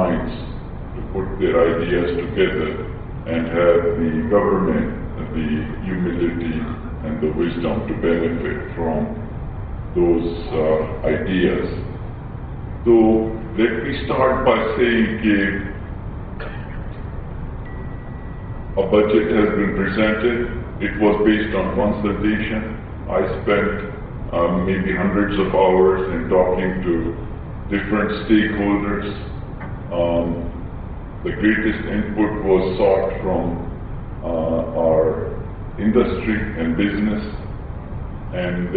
minds to put their ideas together and have the government the humility and the wisdom to benefit from those ideas. So let me start by saying a budget has been presented. It was based on consultation. I spent maybe hundreds of hours in talking to different stakeholders. The greatest input was sought from our industry and business, and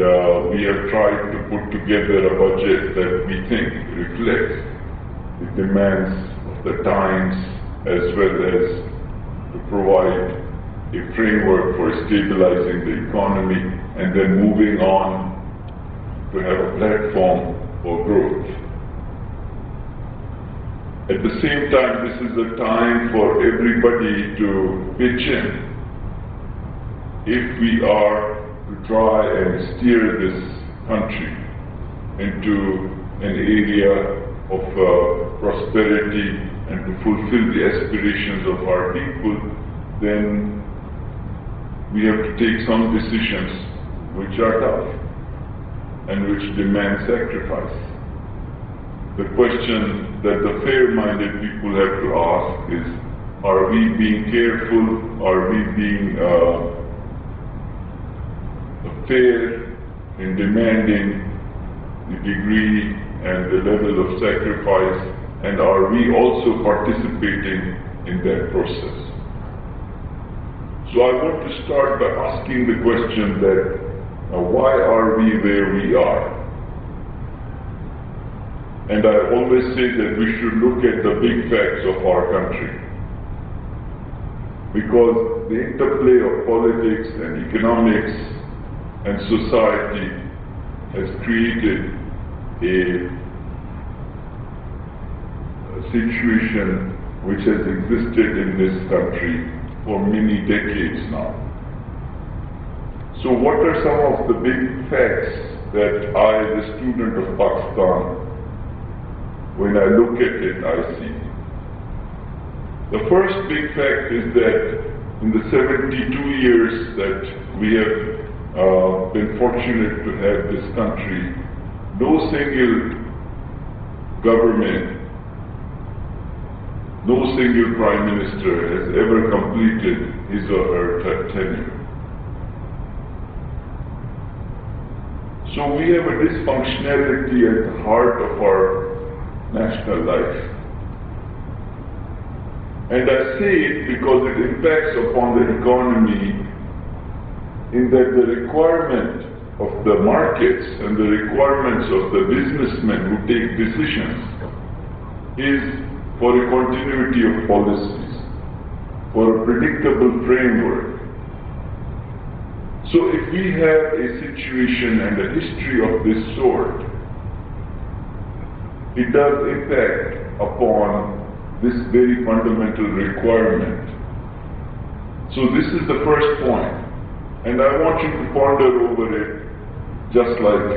we have tried to put together a budget that we think reflects the demands of the times, as well as to provide a framework for stabilizing the economy and then moving on to have a platform for growth. At the same time, this is a time for everybody to pitch in if we are to try and steer this country into an area of prosperity and to fulfill the aspirations of our people. Then we have to take some decisions which are tough and which demand sacrifice. The question that the fair-minded people have to ask is, are we being careful? Are we being fair in demanding the degree and the level of sacrifice? And are we also participating in that process? So I want to start by asking the question that why are we where we are? And I always say that we should look at the big facts of our country, because the interplay of politics and economics and society has created a situation which has existed in this country for many decades now. So what are some of the big facts that I, the student of Pakistan, when I look at it, I see? The first big fact is that in the 72 years that we have been fortunate to have this country, no single government, no single prime minister has ever completed his or her tenure. So we have a dysfunctionality at the heart of our national life. And I say it because it impacts upon the economy, in that the requirement of the markets and the requirements of the businessmen who take decisions is for a continuity of policies, for a predictable framework. So if we have a situation and a history of this sort, it does impact upon this very fundamental requirement. So this is the first point, and I want you to ponder over it just like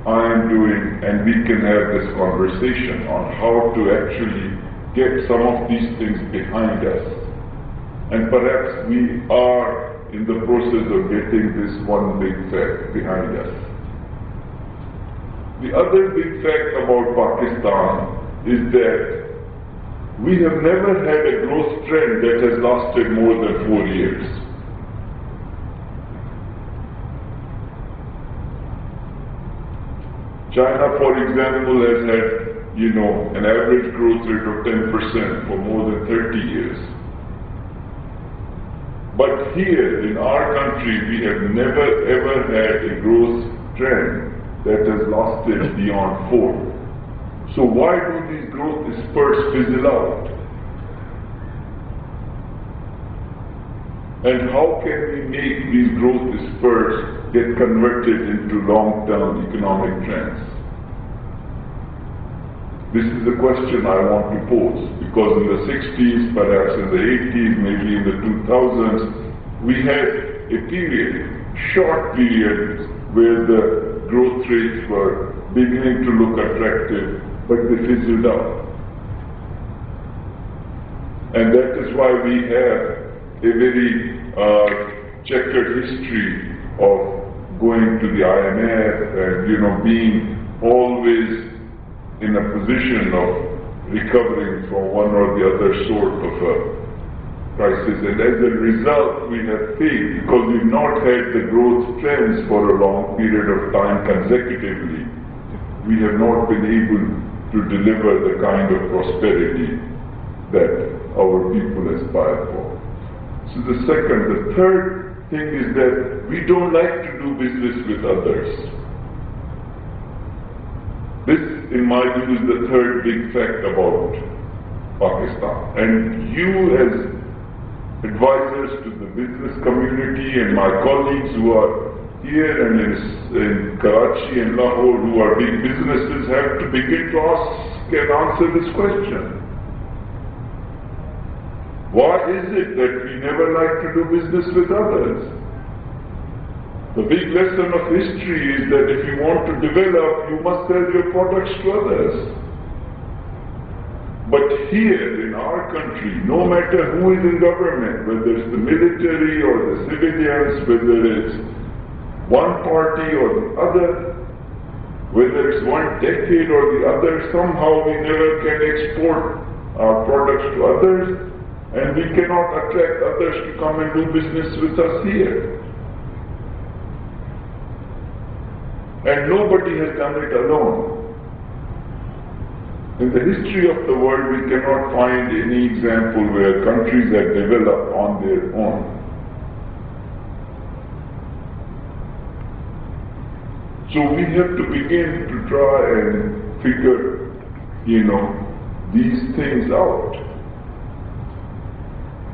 I am doing, and we can have this conversation on how to actually get some of these things behind us. And perhaps we are in the process of getting this one big fact behind us. The other big fact about Pakistan is that we have never had a growth trend that has lasted more than 4 years. China, for example, has had, an average growth rate of 10% for more than 30 years. But here in our country, we have never ever had a growth trend that has lasted beyond 4. So why do these growth spurts fizzle out? And how can we make these growth spurts get converted into long-term economic trends? This is the question I want to pose, because in the 60s, perhaps in the 80s, maybe in the 2000s, we had a period, short periods, where the growth rates were beginning to look attractive, but they fizzled out. And that is why we have a very checkered history of going to the IMF and being always in a position of recovering from one or the other sort of a crisis. And as a result, we have failed because we've not had the growth trends for a long period of time consecutively. We have not been able to deliver the kind of prosperity that our people aspire for. So the third thing is that we don't like to do business with others. This, in my view, is the third big fact about Pakistan. And you as advisors to the business community and my colleagues who are here and in Karachi and Lahore who are big businesses have to begin to ask and answer this question. Why is it that we never like to do business with others? The big lesson of history is that if you want to develop, you must sell your products to others. But here in our country, no matter who is in government, whether it's the military or the civilians, whether it's one party or the other, whether it's one decade or the other, somehow we never can export our products to others, and we cannot attract others to come and do business with us here. And nobody has done it alone. In the history of the world, we cannot find any example where countries have developed on their own. So we have to begin to try and figure, these things out.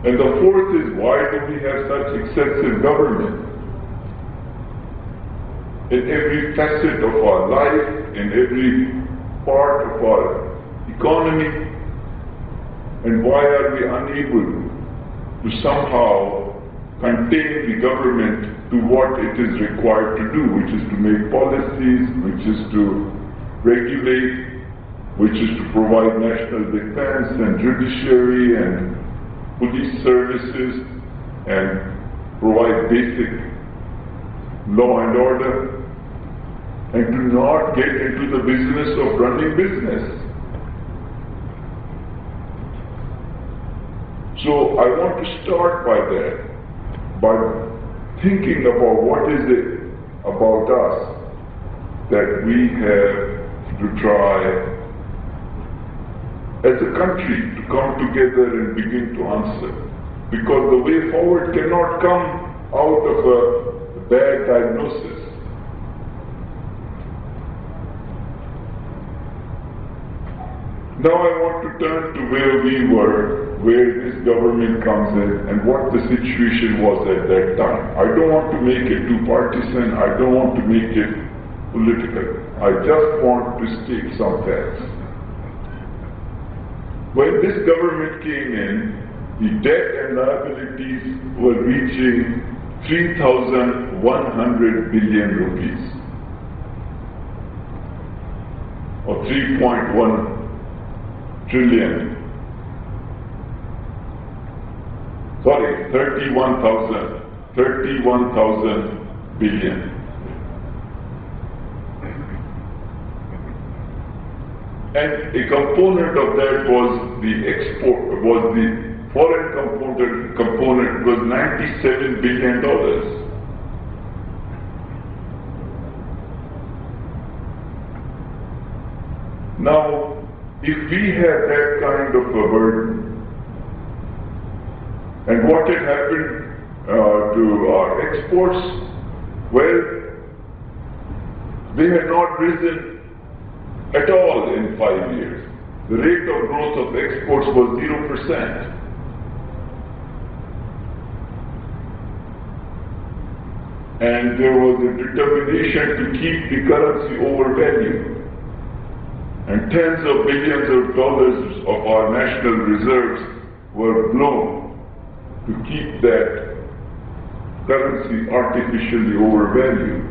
And the fourth is, why do we have such excessive government? In every facet of our life, in every part of our economy, and why are we unable to somehow contain the government to what it is required to do, which is to make policies, which is to regulate, which is to provide national defense and judiciary and police services and provide basic law and order, and do not get into the business of running business. So I want to start by that, by thinking about what is it about us that we have to try as a country to come together and begin to answer. Because the way forward cannot come out of a bad diagnosis. Now I want to turn to where we were, where this government comes in, and what the situation was at that time. I don't want to make it too partisan, I don't want to make it political. I just want to state some facts. When this government came in, the debt and liabilities were reaching 3,100 billion rupees, or 3.1 trillion. Sorry, 31,000 billion. And a component of that was the export, was the foreign component was $97 billion. Now, if we had that kind of a burden, and what had happened to our exports, well, they had not risen at all in 5 years. The rate of growth of exports was 0%. And there was a determination to keep the currency overvalued. And tens of billions of dollars of our national reserves were blown to keep that currency artificially overvalued,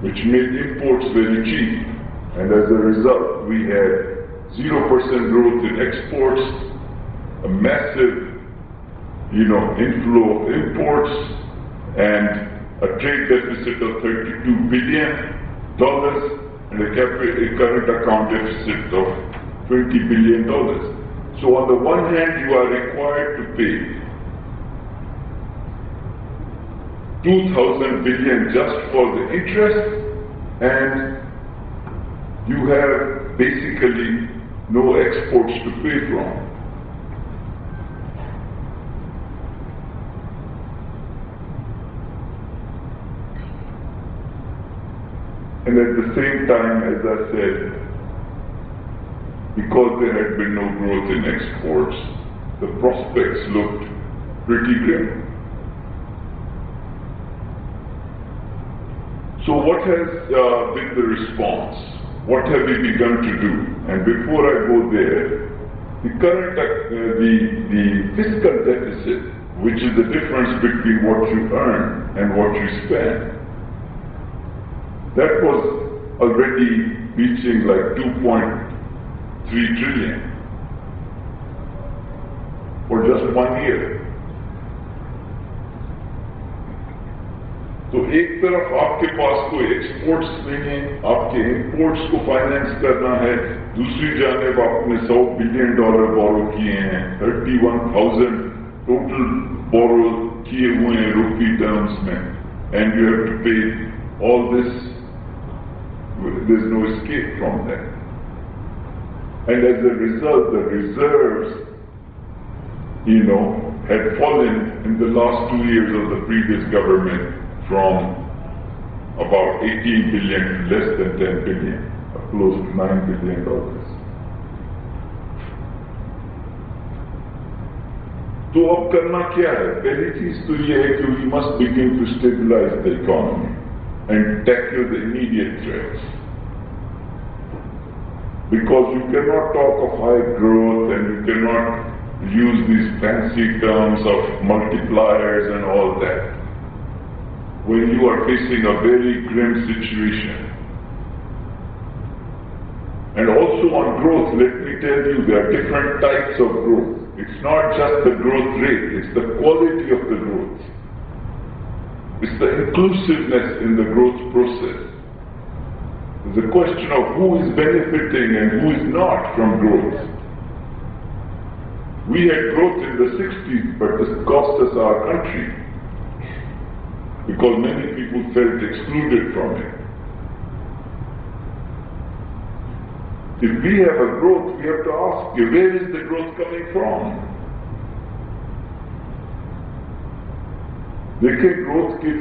which made imports very cheap. And as a result, we had 0% growth in exports, a massive, inflow of imports, and a trade deficit of $32 billion, and a current account deficit of $20 billion. So on the one hand, you are required to pay 2,000 billion just for the interest, and you have basically no exports to pay from. And at the same time, as I said, because there had been no growth in exports, the prospects looked pretty grim. So what has been the response? What have we begun to do? And before I go there, the fiscal deficit, which is the difference between what you earn and what you spend, that was already reaching like 2.3 trillion for just 1 year. तो एक तरफ आपके पास कोई exports नहीं है, आपके imports को finance करना है, दूसरी जानिब आपने $100 बिलियन बोरो किए हैं, 31,000 टोटल बोरो किए हुए हैं रूपी टर्म्स में, एंड यू हैव टू पे all this. There's no escape from that. And as a result, the reserves, had fallen in the last 2 years of the previous government from about 18 billion to less than 10 billion, close to $9 billion. तो अब करना क्या है? पहली चीज तो ये है कि we must begin to stabilize the economy and tackle the immediate threats. Because you cannot talk of high growth and you cannot use these fancy terms of multipliers and all that when you are facing a very grim situation. And also on growth, let me tell you, there are different types of growth. It's not just the growth rate, it's the quality of the growth. It's the inclusiveness in the growth process. It's a question of who is benefiting and who is not from growth. We had growth in the 60s, but this cost us our country because many people felt excluded from it. If we have a growth, we have to ask you, where is the growth coming from? देखिए growth के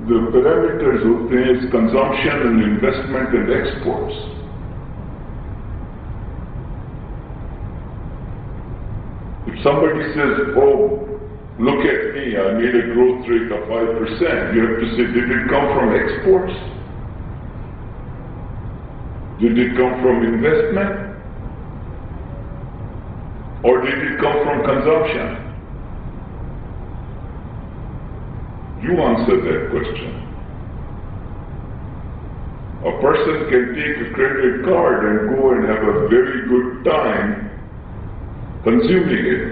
जो parameters होते हैं इस consumption and investment and exports. If somebody says, oh, look at me, I made a growth rate of 5%, you have to say, did it come from exports? Did it come from investment? Or did it come from consumption? You answer that question. A person can take a credit card and go and have a very good time consuming it,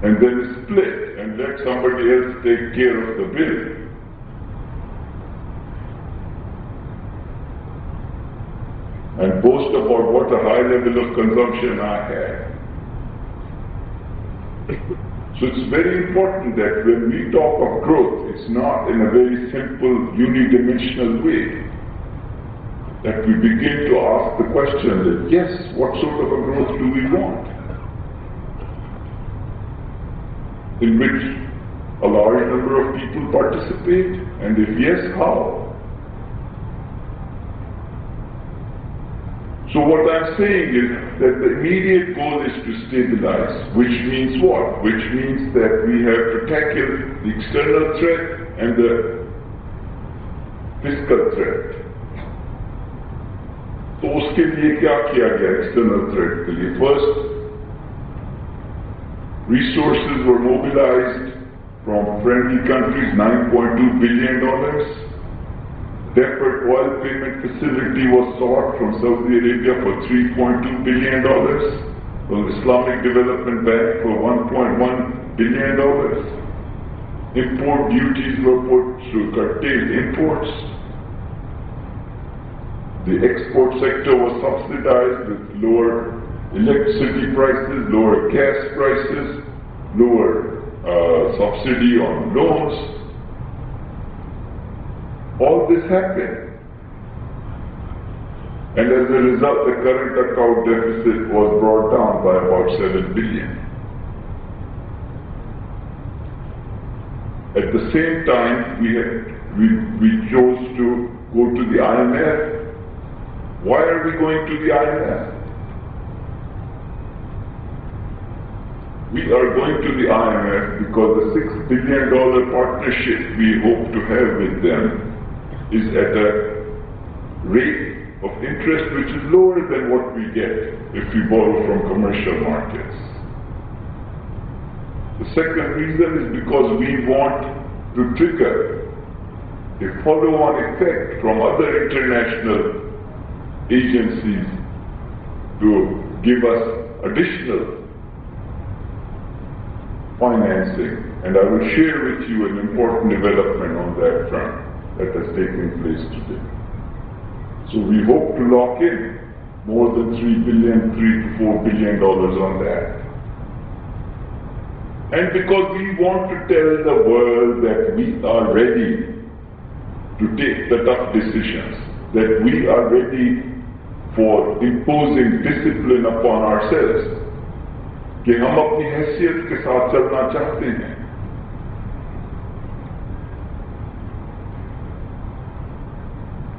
and then split and let somebody else take care of the bill. And boast about what a high level of consumption I had. So it's very important that when we talk of growth, it's not in a very simple, unidimensional way. That we begin to ask the question that, yes, what sort of a growth do we want? In which a large number of people participate, and if yes, how? So what I'm saying is that the immediate goal is to stabilize, which means what? Which means that we have to tackle the external threat and the fiscal threat. तो उसके लिए क्या किया गया external threat के लिए? First, resources were mobilized from friendly countries, $9.2 billion. deferred oil payment facility was sought from Saudi Arabia for $3.2 billion, from Islamic Development Bank for $1.1 billion. Import duties were put to curtail imports. The export sector was subsidized with lower electricity prices, lower gas prices, lower subsidy on loans. All this happened. And as a result, the current account deficit was brought down by about $7 billion. At the same time, we chose to go to the IMF. Why are we going to the IMF? We are going to the IMF because the $6 billion partnership we hope to have with them is at a rate of interest which is lower than what we get if we borrow from commercial markets. The second reason is because we want to trigger a follow-on effect from other international agencies to give us additional financing, and I will share with you an important development on that front that has taken place today. So we hope to lock in more than $3 to $4 billion on that. And because we want to tell the world that we are ready to take the tough decisions, that we are ready for imposing discipline upon ourselves, कि हम अपनी हैसियत के साथ चलना चाहते हैं।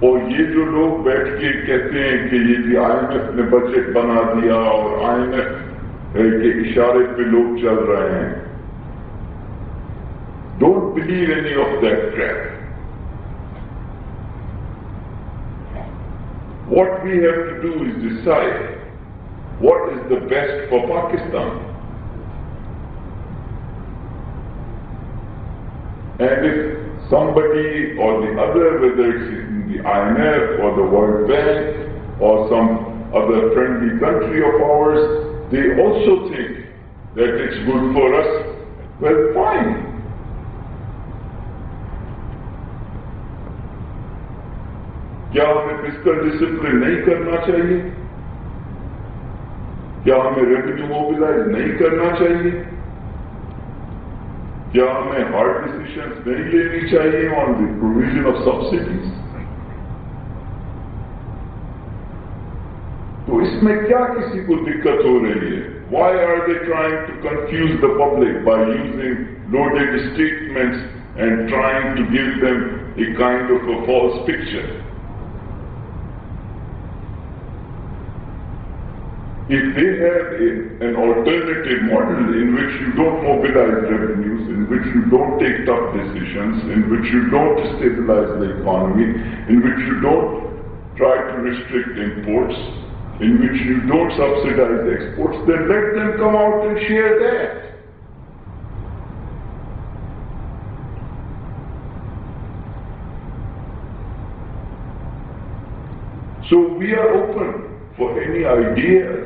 और ये जो लोग बैठ के कहते हैं कि ये IMF ने बजट बना दिया और IMF के इशारे पे लोग चल रहे हैं, don't believe any of that crap. What we have to do is decide what is the best for Pakistan. And if somebody or the other, whether it's in the IMF or the World Bank or some other friendly country of ours, they also think that it's good for us, well, fine. क्या हमें fiscal discipline नहीं करना चाहिए? क्या हमें revenue mobilise नहीं करना चाहिए? क्या हमें हार्ड डिसीजंस नहीं लेनी चाहिए on the provision of subsidies? तो इसमें क्या किसी को दिक्कत हो रही है? Why are they trying to confuse the public by using loaded statements and trying to give them a kind of a false picture? If they have an alternative model in which you don't mobilize revenues, in which you don't take tough decisions, in which you don't stabilize the economy, in which you don't try to restrict imports, in which you don't subsidize exports, then let them come out and share that. So we are open for any ideas